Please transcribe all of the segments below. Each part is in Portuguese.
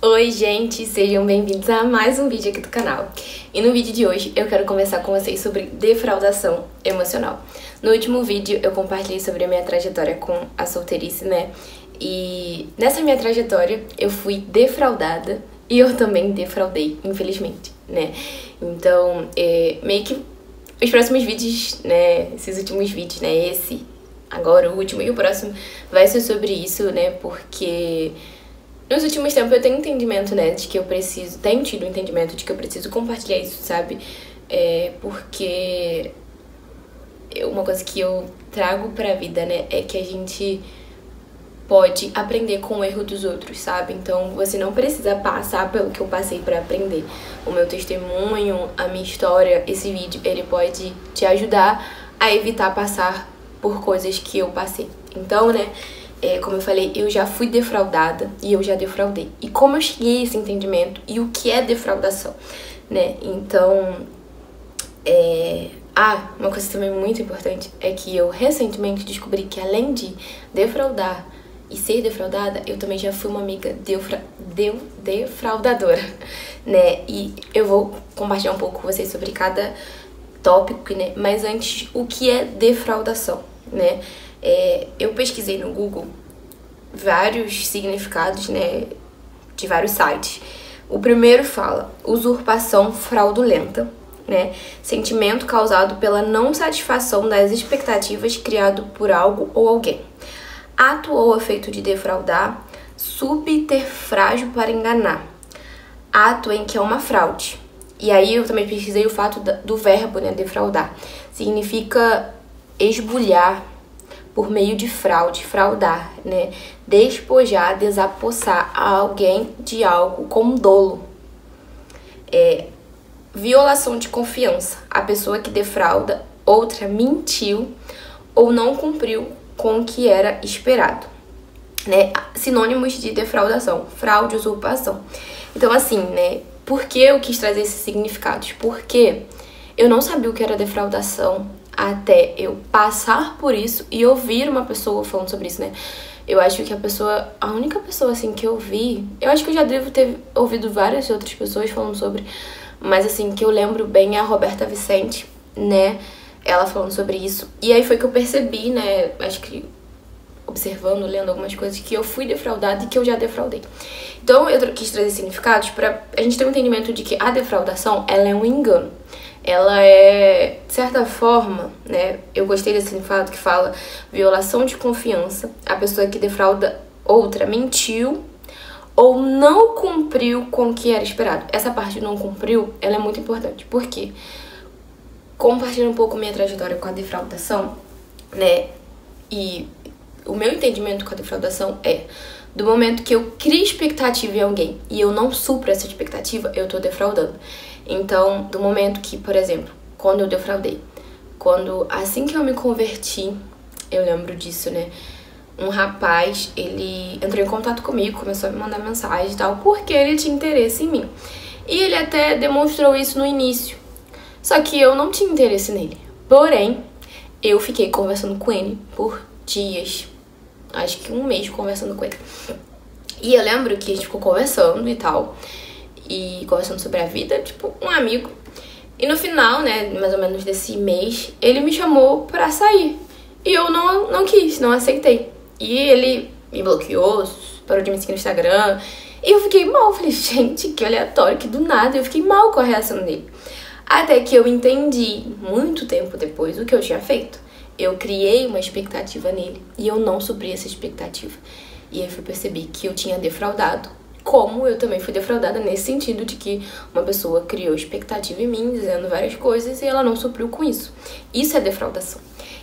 Oi gente, sejam bem-vindos a mais um vídeo aqui do canal. E no vídeo de hoje eu quero conversar com vocês sobre defraudação emocional. No último vídeo eu compartilhei sobre a minha trajetória com a solteirice, né? E nessa minha trajetória eu fui defraudada e eu também defraudei, infelizmente, né? Então, meio que os próximos vídeos, né, esses últimos vídeos, né, esse, agora o último e o próximo, vai ser sobre isso, né, porque nos últimos tempos eu tenho entendimento, né, de que eu preciso, tenho tido o entendimento de que eu preciso compartilhar isso, sabe, porque uma coisa que eu trago pra vida, né, é que a gente pode aprender com o erro dos outros, sabe? Então você não precisa passar pelo que eu passei pra aprender. O meu testemunho, a minha história, esse vídeo, ele pode te ajudar a evitar passar por coisas que eu passei. Então, né, como eu falei, eu já fui defraudada e eu já defraudei. E como eu cheguei a esse entendimento e o que é defraudação, né? Então, uma coisa também muito importante é que eu recentemente descobri que além de defraudar e ser defraudada, eu também já fui uma amiga defraudadora, né? E eu vou compartilhar um pouco com vocês sobre cada tópico, né? Mas antes, o que é defraudação, né? Eu pesquisei no Google vários significados, né, de vários sites. O primeiro fala usurpação fraudulenta, né? Sentimento causado pela não satisfação das expectativas criado por algo ou alguém. Ato ou efeito de defraudar, subterfrágio para enganar. Ato em que é uma fraude. E aí eu também pesquisei o fato do verbo, né, defraudar. Significa esbulhar por meio de fraude, fraudar, né? Despojar, desapossar a alguém de algo com dolo. Violação de confiança. A pessoa que defrauda outra mentiu ou não cumpriu com o que era esperado, né? Sinônimos de defraudação: fraude, usurpação. Então, assim, né, por que eu quis trazer esses significados? Porque eu não sabia o que era defraudação até eu passar por isso e ouvir uma pessoa falando sobre isso, né? Eu acho que a única pessoa, assim, que eu vi, eu acho que eu já devo ter ouvido várias outras pessoas falando sobre, mas, assim, que eu lembro bem é a Roberta Vicente, né? Ela falando sobre isso. E aí foi que eu percebi, né, acho que observando, lendo algumas coisas, que eu fui defraudada e que eu já defraudei. Então eu quis trazer significados pra a gente ter um entendimento de que a defraudação, ela é um engano. Ela é, de certa forma, né, eu gostei desse significado que fala violação de confiança. A pessoa que defrauda outra mentiu ou não cumpriu com o que era esperado. Essa parte não cumpriu, ela é muito importante. Por quê? Compartilhando um pouco minha trajetória com a defraudação, né, e o meu entendimento com a defraudação do momento que eu crio expectativa em alguém e eu não supro essa expectativa, eu tô defraudando. Então, do momento que, por exemplo, quando eu defraudei, assim que eu me converti, eu lembro disso, né, um rapaz, ele entrou em contato comigo, começou a me mandar mensagem e tal, porque ele tinha interesse em mim. E ele até demonstrou isso no início. Só que eu não tinha interesse nele. Porém, eu fiquei conversando com ele por dias. Acho que um mês conversando com ele. E eu lembro que a gente ficou conversando e tal. E conversando sobre a vida, tipo, um amigo. E no final, né, mais ou menos desse mês, ele me chamou pra sair. E eu não quis, não aceitei. E ele me bloqueou, parou de me seguir no Instagram. E eu fiquei mal. Falei, gente, que aleatório, que do nada. Eu fiquei mal com a reação dele. Até que eu entendi, muito tempo depois, o que eu tinha feito. Eu criei uma expectativa nele e eu não supri essa expectativa. E aí eu percebi que eu tinha defraudado, como eu também fui defraudada nesse sentido de que uma pessoa criou expectativa em mim, dizendo várias coisas e ela não supriu com isso. Isso é defraudação.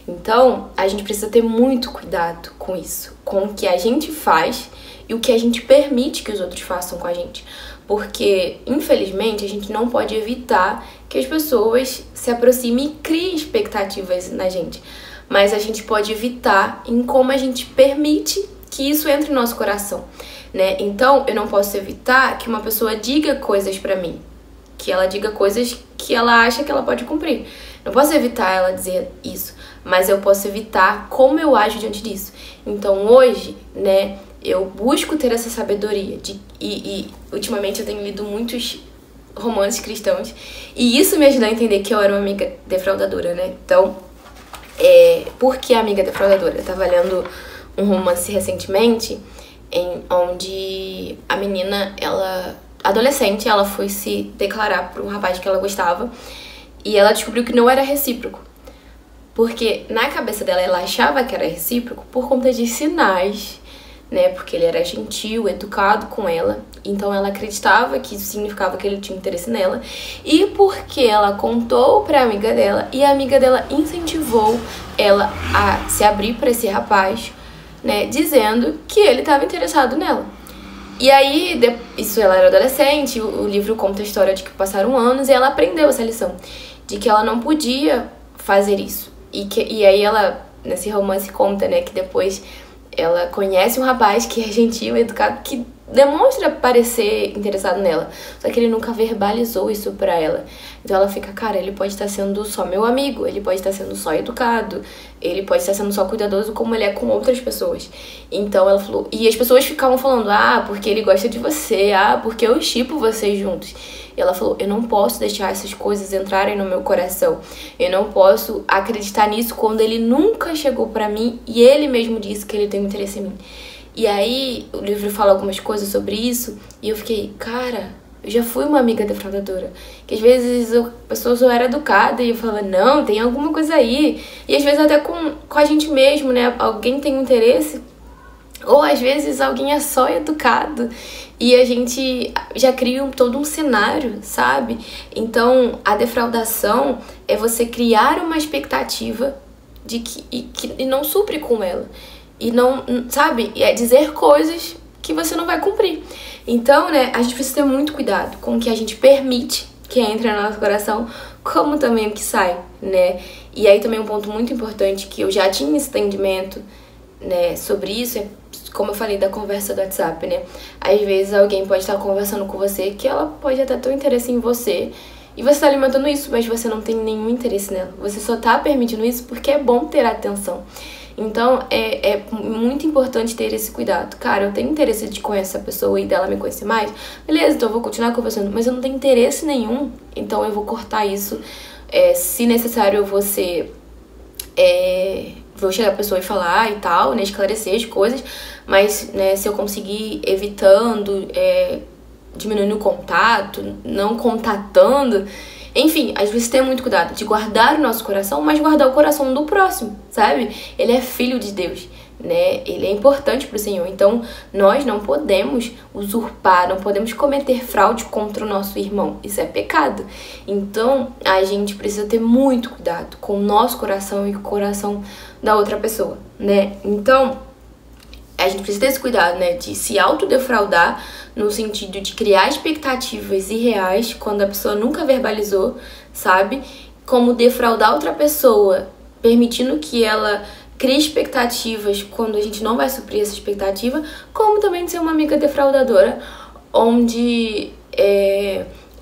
Então, a gente precisa ter muito cuidado com isso, com o que a gente faz e o que a gente permite que os outros façam com a gente. Porque, infelizmente, a gente não pode evitar que as pessoas se aproximem e criem expectativas na gente. Mas a gente pode evitar em como a gente permite que isso entre no nosso coração, né? Então, eu não posso evitar que uma pessoa diga coisas pra mim, que ela diga coisas que ela acha que ela pode cumprir. Não posso evitar ela dizer isso, mas eu posso evitar como eu ajo diante disso. Então, hoje, né, Eu busco ter essa sabedoria. E ultimamente eu tenho lido muitos romances cristãos. E isso me ajudou a entender que eu era uma amiga defraudadora, né? Então, por que amiga defraudadora? Eu tava lendo um romance recentemente, onde a menina, adolescente, ela foi se declarar pra um rapaz que ela gostava. E ela descobriu que não era recíproco. Porque na cabeça dela, ela achava que era recíproco por conta de sinais, né? Porque ele era gentil, educado com ela. Então ela acreditava que isso significava que ele tinha interesse nela. E porque ela contou pra amiga dela, e a amiga dela incentivou ela a se abrir pra esse rapaz, né? Dizendo que ele estava interessado nela. E aí, isso ela era adolescente, o livro conta a história de que passaram anos e ela aprendeu essa lição. De que ela não podia fazer isso. E aí ela, nesse romance, conta, né, que depois ela conhece um rapaz que é gentil, educado, que demonstra parecer interessado nela. Só que ele nunca verbalizou isso pra ela. Então ela fica, cara, ele pode estar sendo só meu amigo, ele pode estar sendo só educado, ele pode estar sendo só cuidadoso como ele é com outras pessoas. Então ela falou... E as pessoas ficavam falando, porque ele gosta de você, porque eu shippo vocês juntos. E ela falou, eu não posso deixar essas coisas entrarem no meu coração. Eu não posso acreditar nisso quando ele nunca chegou pra mim e ele mesmo disse que ele tem interesse em mim. E aí o livro fala algumas coisas sobre isso e eu fiquei, cara, eu já fui uma amiga defraudadora. Que às vezes a pessoa só era educada e eu falava, não, tem alguma coisa aí. E às vezes até com a gente mesmo, né? Alguém tem um interesse. Ou às vezes alguém é só educado e a gente já cria todo um cenário, sabe? Então a defraudação é você criar uma expectativa e não supre com ela. E não, sabe? É dizer coisas que você não vai cumprir. Então, né, a gente precisa ter muito cuidado com o que a gente permite que entre no nosso coração, como também o que sai, né? E aí também um ponto muito importante que eu já tinha esse entendimento, né, sobre isso é, como eu falei, da conversa do WhatsApp, né? Às vezes alguém pode estar conversando com você que ela pode até ter um interesse em você e você tá alimentando isso, mas você não tem nenhum interesse nela. Você só tá permitindo isso porque é bom ter atenção. Então, é muito importante ter esse cuidado. Cara, eu tenho interesse de conhecer essa pessoa e dela me conhecer mais. Beleza, então eu vou continuar conversando. Mas eu não tenho interesse nenhum, então eu vou cortar isso. Se necessário, eu vou chegar a pessoa e falar e tal, né? Esclarecer as coisas. Mas, né, se eu conseguir evitando, diminuindo o contato, não contatando... Enfim, às vezes tem muito cuidado de guardar o nosso coração, mas guardar o coração do próximo, sabe? Ele é filho de Deus, né? Ele é importante pro Senhor. Então, nós não podemos usurpar, não podemos cometer fraude contra o nosso irmão. Isso é pecado. Então, a gente precisa ter muito cuidado com o nosso coração e com o coração da outra pessoa, né? Então, a gente precisa ter esse cuidado, né, de se autodefraudar no sentido de criar expectativas irreais quando a pessoa nunca verbalizou, sabe? Como defraudar outra pessoa, permitindo que ela crie expectativas quando a gente não vai suprir essa expectativa, como também de ser uma amiga defraudadora, onde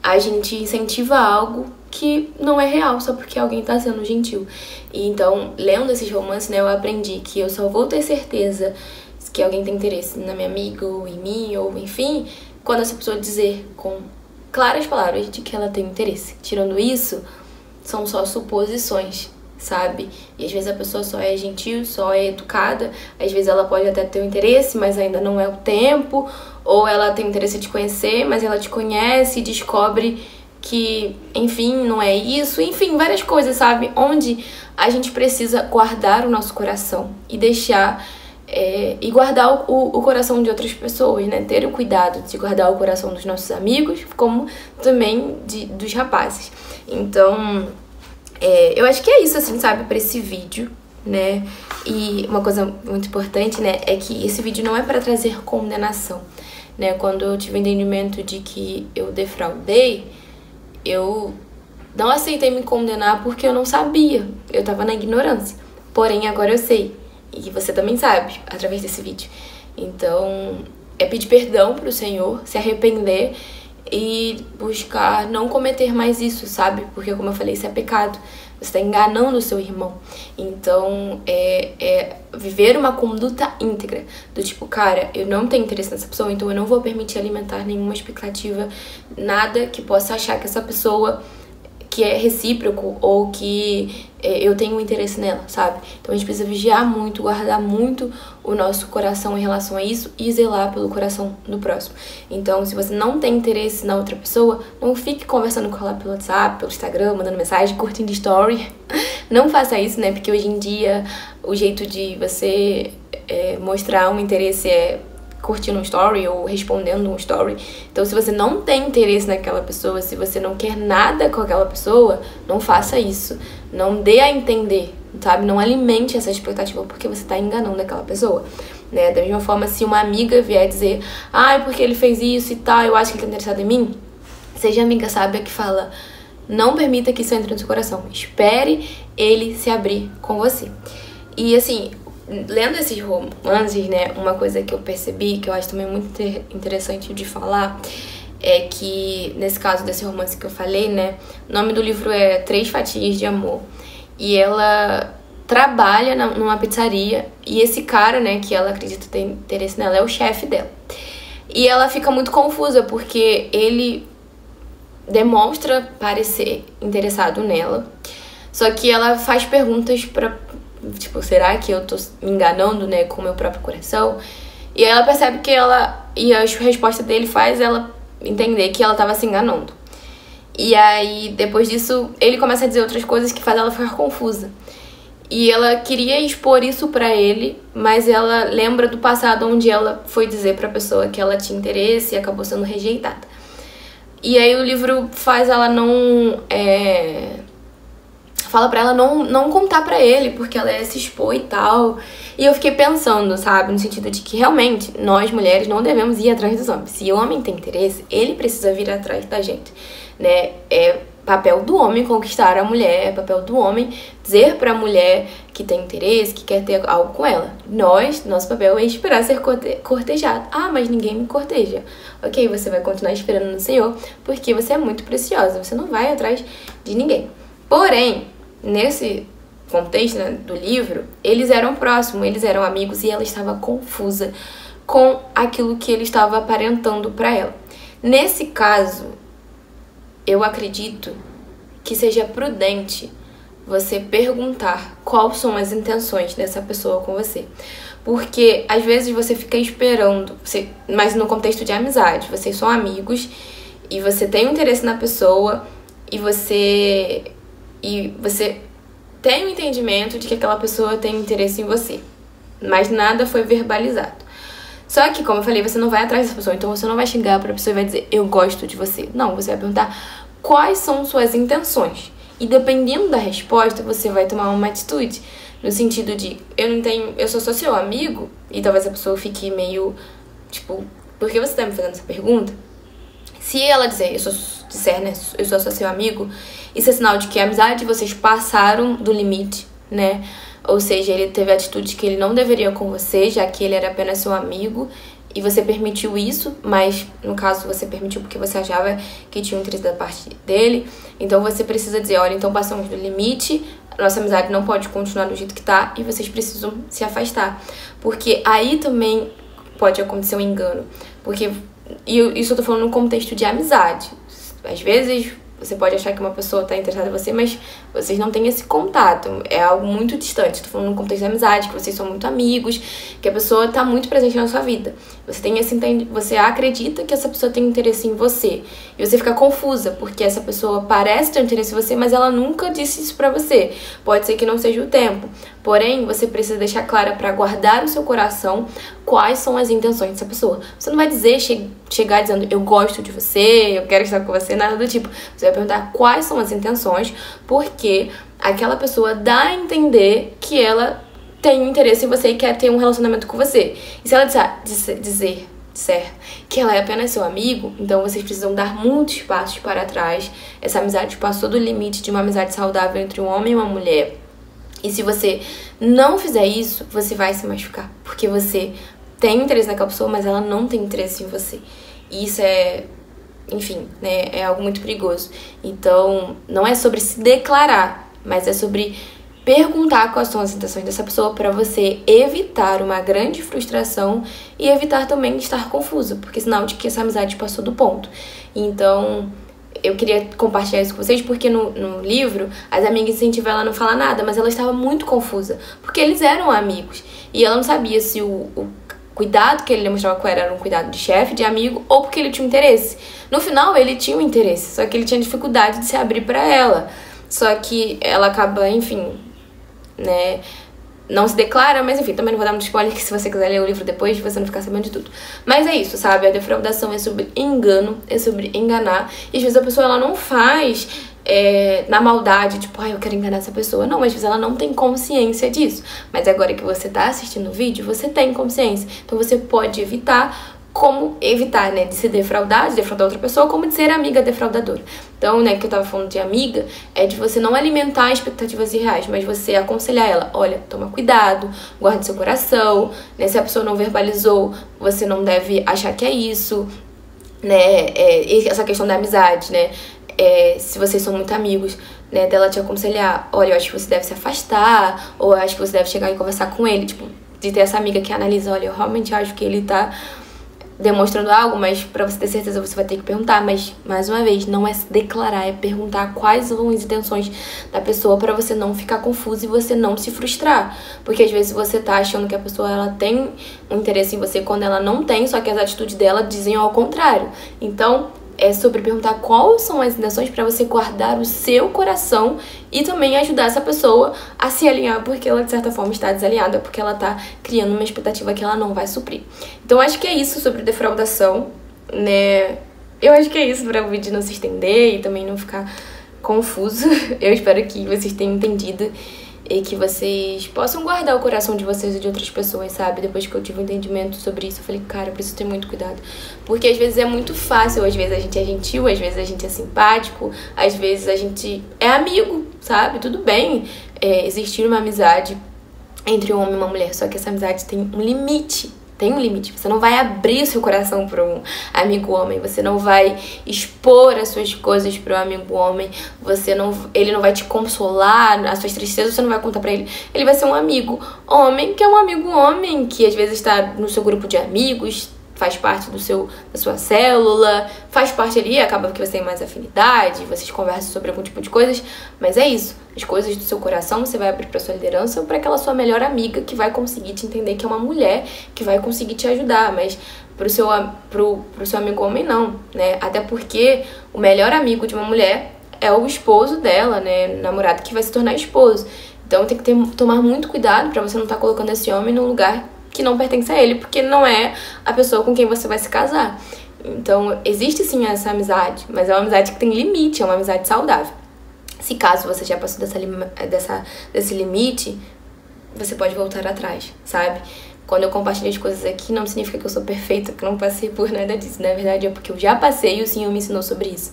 a gente incentiva algo que não é real, só porque alguém tá sendo gentil. E então, lendo esses romances, né, eu aprendi que eu só vou ter certeza que alguém tem interesse na minha amiga, ou em mim, ou enfim, quando essa pessoa dizer com claras palavras de que ela tem interesse. Tirando isso, são só suposições, sabe? E às vezes a pessoa só é gentil, só é educada, às vezes ela pode até ter um interesse, mas ainda não é o tempo, ou ela tem interesse de te conhecer, mas ela te conhece e descobre que, enfim, não é isso, enfim, várias coisas, sabe? Onde a gente precisa guardar o nosso coração e deixar... e guardar o coração de outras pessoas, né? Ter o cuidado de guardar o coração dos nossos amigos, como também dos rapazes. Então, eu acho que é isso, assim, sabe? Pra esse vídeo, né? E uma coisa muito importante, né? É que esse vídeo não é pra trazer condenação, né? Quando eu tive o entendimento de que eu defraudei, eu não aceitei me condenar porque eu não sabia. Eu tava na ignorância. Porém, agora eu sei. E você também sabe, através desse vídeo. Então, é pedir perdão pro Senhor, se arrepender e buscar não cometer mais isso, sabe? Porque, como eu falei, isso é pecado. Você tá enganando o seu irmão. Então, viver uma conduta íntegra. Do tipo, cara, eu não tenho interesse nessa pessoa, então eu não vou permitir alimentar nenhuma expectativa, nada que possa achar que essa pessoa, que é recíproco ou que eu tenho um interesse nela, sabe? Então a gente precisa vigiar muito, guardar muito o nosso coração em relação a isso e zelar pelo coração do próximo. Então, se você não tem interesse na outra pessoa, não fique conversando com ela pelo WhatsApp, pelo Instagram, mandando mensagem, curtindo story. Não faça isso, né? Porque hoje em dia o jeito de você mostrar um interesse é curtindo um story ou respondendo um story. Então, se você não tem interesse naquela pessoa, se você não quer nada com aquela pessoa, não faça isso. Não dê a entender, sabe? Não alimente essa expectativa porque você tá enganando aquela pessoa, né? Da mesma forma, se uma amiga vier dizer, porque ele fez isso e tal, eu acho que ele tá interessado em mim, seja amiga sábia que fala, não permita que isso entre no seu coração. Espere ele se abrir com você. E assim, lendo esses romances, né, uma coisa que eu percebi, que eu acho também muito interessante de falar, é que, nesse caso desse romance que eu falei, né, o nome do livro é 3 Fatias de Amor. E ela trabalha numa pizzaria, e esse cara, né, que ela acredita ter interesse nela, é o chefe dela. E ela fica muito confusa, porque ele demonstra parecer interessado nela, só que ela faz perguntas pra, tipo, será que eu tô me enganando, né, com o meu próprio coração? E aí ela percebe que e a resposta dele faz ela entender que ela tava se enganando. E aí, depois disso, ele começa a dizer outras coisas que faz ela ficar confusa. E ela queria expor isso pra ele, mas ela lembra do passado onde ela foi dizer pra pessoa que ela tinha interesse e acabou sendo rejeitada. E aí o livro faz ela fala pra ela não contar pra ele, porque ela ia se expor e tal. E eu fiquei pensando, sabe, no sentido de que realmente nós mulheres não devemos ir atrás dos homens. Se o homem tem interesse, ele precisa vir atrás da gente, né? É papel do homem conquistar a mulher, é papel do homem dizer pra mulher que tem interesse, que quer ter algo com ela. Nosso papel é esperar ser cortejado. Mas ninguém me corteja. Ok, você vai continuar esperando no Senhor, porque você é muito preciosa, você não vai atrás de ninguém. Porém, nesse contexto, né, do livro, eles eram próximos, eles eram amigos e ela estava confusa com aquilo que ele estava aparentando pra ela. Nesse caso, eu acredito que seja prudente você perguntar quais são as intenções dessa pessoa com você. Porque às vezes você fica esperando, mas no contexto de amizade, vocês são amigos e você tem um interesse na pessoa e você tem um entendimento de que aquela pessoa tem interesse em você, mas nada foi verbalizado. Só que, como eu falei, você não vai atrás dessa pessoa, então você não vai chegar pra pessoa e vai dizer, eu gosto de você. Não, você vai perguntar quais são suas intenções. E dependendo da resposta, você vai tomar uma atitude. No sentido de, eu sou só seu amigo, e talvez a pessoa fique meio, tipo, por que você tá me fazendo essa pergunta? Se ela disser, né, eu sou só seu amigo, isso é sinal de que a amizade de vocês passaram do limite, né? Ou seja, ele teve atitudes que ele não deveria com você, já que ele era apenas seu amigo, e você permitiu isso, mas no caso você permitiu porque você achava que tinha um interesse da parte dele. Então você precisa dizer, olha, então passamos do limite, nossa amizade não pode continuar do jeito que tá, e vocês precisam se afastar. Porque aí também pode acontecer um engano. Porque isso eu tô falando no contexto de amizade. Às vezes você pode achar que uma pessoa tá interessada em você, mas vocês não têm esse contato. É algo muito distante. Tô falando no contexto de amizade, que vocês são muito amigos, que a pessoa tá muito presente na sua vida. Você acredita que essa pessoa tem interesse em você. E você fica confusa, porque essa pessoa parece ter interesse em você, mas ela nunca disse isso pra você. Pode ser que não seja o tempo. Porém, você precisa deixar clara pra guardar no seu coração quais são as intenções dessa pessoa. Você não vai dizer, chegar dizendo, eu gosto de você, eu quero estar com você, nada do tipo. Você vai perguntar quais são as intenções, porque aquela pessoa dá a entender que ela tem um interesse em você e quer ter um relacionamento com você. E se ela disser que ela é apenas seu amigo, então vocês precisam dar muitos passos para trás. Essa amizade passou do limite de uma amizade saudável entre um homem e uma mulher. E se você não fizer isso, você vai se machucar. Porque você tem interesse naquela pessoa, mas ela não tem interesse em você. E isso é enfim, né, é algo muito perigoso. Então, não é sobre se declarar, mas é sobre perguntar quais são as intenções dessa pessoa para você evitar uma grande frustração e evitar também estar confuso, porque é sinal de que essa amizade passou do ponto. Então, eu queria compartilhar isso com vocês porque no livro as amigas incentivam ela a não falar nada, mas ela estava muito confusa, porque eles eram amigos e ela não sabia se o cuidado que ele demonstrava com ela era um cuidado de chefe, de amigo, ou porque ele tinha um interesse. No final, ele tinha um interesse, só que ele tinha dificuldade de se abrir para ela. Só que ela acaba, enfim, né, não se declara, mas enfim, também não vou dar muito spoiler, que se você quiser ler o livro depois, você não ficar sabendo de tudo. Mas é isso, sabe? A defraudação é sobre engano, é sobre enganar. E às vezes a pessoa, ela não faz na maldade, tipo, eu quero enganar essa pessoa. Não, às vezes ela não tem consciência disso. Mas agora que você tá assistindo o vídeo, você tem consciência. Então você pode evitar, como evitar, né, de se defraudar, de defraudar outra pessoa, como de ser amiga defraudadora. Então, né, que eu tava falando de amiga, é de você não alimentar expectativas irreais, mas você aconselhar ela, olha, toma cuidado, guarde seu coração, né, se a pessoa não verbalizou, você não deve achar que é isso, né, e essa questão da amizade, né, se vocês são muito amigos, né, dela te aconselhar, olha, eu acho que você deve se afastar, ou eu acho que você deve chegar e conversar com ele, tipo, de ter essa amiga que analisa, olha, eu realmente acho que ele tá demonstrando algo, mas pra você ter certeza você vai ter que perguntar. Mas, mais uma vez, não é se declarar, é perguntar quais são as intenções da pessoa pra você não ficar confuso e você não se frustrar. Porque às vezes você tá achando que a pessoa ela tem um interesse em você quando ela não tem, só que as atitudes dela dizem ao contrário. Então, é sobre perguntar quais são as intenções para você guardar o seu coração e também ajudar essa pessoa a se alinhar, porque ela de certa forma está desalinhada, porque ela tá criando uma expectativa que ela não vai suprir. Então acho que é isso sobre defraudação, né? Eu acho que é isso para o vídeo não se estender e também não ficar confuso. Eu espero que vocês tenham entendido e que vocês possam guardar o coração de vocês e de outras pessoas, sabe? Depois que eu tive um entendimento sobre isso, eu falei, cara, eu preciso ter muito cuidado. Porque às vezes é muito fácil, às vezes a gente é gentil, às vezes a gente é simpático, às vezes a gente é amigo, sabe? Tudo bem existir uma amizade entre um homem e uma mulher, só que essa amizade tem um limite. Tem um limite, você não vai abrir seu coração para um amigo homem, você não vai expor as suas coisas para um amigo homem, ele não vai te consolar, as suas tristezas você não vai contar para ele. Ele vai ser um amigo homem, que é um amigo homem, que às vezes está no seu grupo de amigos, faz parte da sua célula, faz parte ali, acaba que você tem mais afinidade, vocês conversam sobre algum tipo de coisas, mas é isso. As coisas do seu coração você vai abrir para sua liderança ou para aquela sua melhor amiga que vai conseguir te entender, que é uma mulher que vai conseguir te ajudar, mas pro seu amigo homem não, né? Até porque o melhor amigo de uma mulher é o esposo dela, né? Namorado que vai se tornar esposo. Então tem que tomar muito cuidado para você não estar colocando esse homem num lugar que não pertence a ele, porque não é a pessoa com quem você vai se casar. Então, existe sim essa amizade, mas é uma amizade que tem limite, é uma amizade saudável. Se caso você já passou desse limite, você pode voltar atrás, sabe? Quando eu compartilho as coisas aqui, não significa que eu sou perfeita, que eu não passei por nada disso. Na verdade, é porque eu já passei e o Senhor me ensinou sobre isso.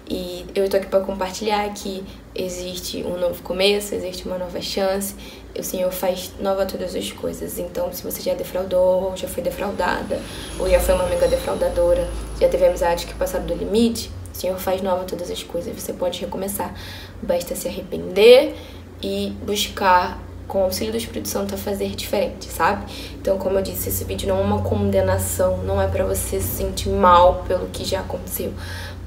E eu tô aqui pra compartilhar que existe um novo começo, existe uma nova chance. O Senhor faz nova todas as coisas. Então, se você já defraudou, ou já foi defraudada, ou já foi uma amiga defraudadora, já teve amizades que passaram do limite, o Senhor faz nova todas as coisas. Você pode recomeçar. Basta se arrepender e buscar, com o auxílio do Espírito Santo, a fazer diferente, sabe? Então, como eu disse, esse vídeo não é uma condenação, não é pra você se sentir mal pelo que já aconteceu,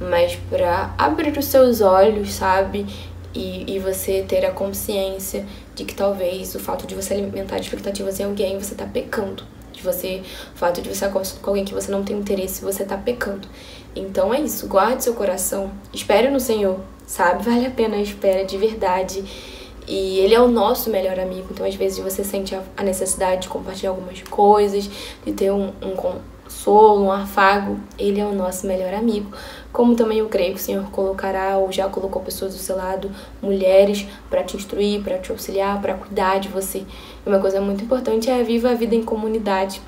mas pra abrir os seus olhos, sabe? E você ter a consciência de que talvez o fato de você alimentar expectativas em alguém, você tá pecando. O fato de você estar com alguém que você não tem interesse, você tá pecando. Então é isso, guarde seu coração, espere no Senhor, sabe? Vale a pena a espera de verdade. E Ele é o nosso melhor amigo, então às vezes você sente a necessidade de compartilhar algumas coisas, de ter um consolo, um afago. Ele é o nosso melhor amigo. Como também eu creio que o Senhor colocará ou já colocou pessoas do seu lado, mulheres, para te instruir, para te auxiliar, para cuidar de você. E uma coisa muito importante é viva a vida em comunidade.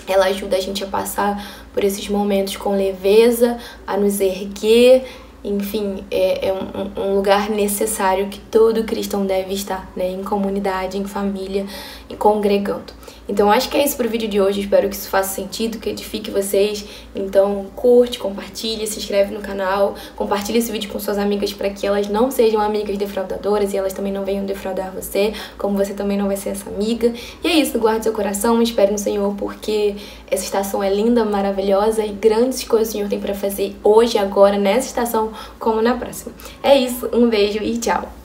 Ela ajuda a gente a passar por esses momentos com leveza, a nos erguer. Enfim, é um lugar necessário que todo cristão deve estar, né? Em comunidade, em família. e congregando. Então acho que é isso pro vídeo de hoje, espero que isso faça sentido, que edifique vocês. Então curte, compartilha, se inscreve no canal, compartilha esse vídeo com suas amigas para que elas não sejam amigas defraudadoras e elas também não venham defraudar você, como você também não vai ser essa amiga. E é isso, guarde seu coração, espere no Senhor, porque essa estação é linda, maravilhosa e grandes coisas o Senhor tem para fazer hoje, agora, nessa estação, como na próxima. É isso, um beijo e tchau!